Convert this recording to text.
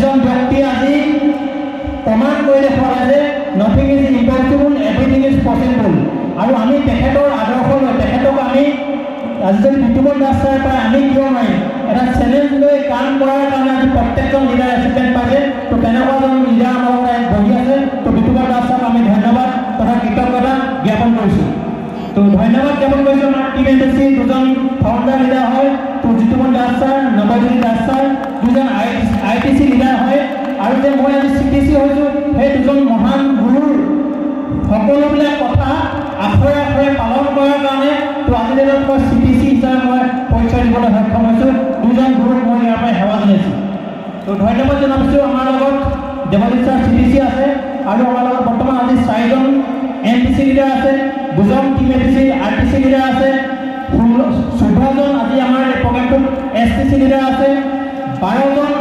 যিজন ব্যক্তিয়ে আজি প্ৰমাণ কৰি দেখুৱালে যে nothing is impossible, everything is possible. আৰু আমি তেখেতৰ আদৰ্শ লৈ তেখেতক আমি আজি যদি বিতুপন দাস ছাৰে পায় আমি কিয় নোৱাৰিম? এটা চেলেঞ্জ লৈ কাম কৰাৰ কাৰণে আজি প্ৰত্যেকজন লিডাৰ এচিষ্টেণ্ট পাইছে। তো তেনেকুৱাজন লিডাৰ আমাৰ লগত বহি আছে। তো বিতুপন দাস ছাৰক আমি ধন্যবাদ তথা কৃতজ্ঞতা জ্ঞাপন কৰিছোঁ। তো ধন্যবাদ জ্ঞাপন কৰিছোঁ আমাৰ টিম এমবেচি দুজন ফাউণ্ডাৰ লিডাৰ হয়, তো জিতুপন দাস ছাৰ, নৱজ্যোতি দাস ছাৰ, দুজন ITC লিডাৰ হয়। আৰু যে মই আজি CTC হৈছোঁ সেই দুজন মহান গুৰুৰ সকলোবিলাক কথা আখৰে আখৰে পালন কৰাৰ কাৰণে তো আজি দিনত মই CTC হিচাপে মই পৰিচয় দিবলৈ সক্ষম হৈছোঁ। দুজন গুৰুক মই ইয়াৰ পৰা সেৱা জনাইছোঁ। তো ধন্যবাদ জনাইছোঁ। আমাৰ লগত দেৱাজিত ছাৰ CTC আছে আৰু আমাৰ লগত বৰ্তমান আজি 4জন MPC লিডাৰ আছে, 2জন টিম MPC RTC লিডাৰ আছে, 14জন আজি আমাৰ এই প্ৰগ্ৰামটোত STC লিডাৰ আছে, 12জন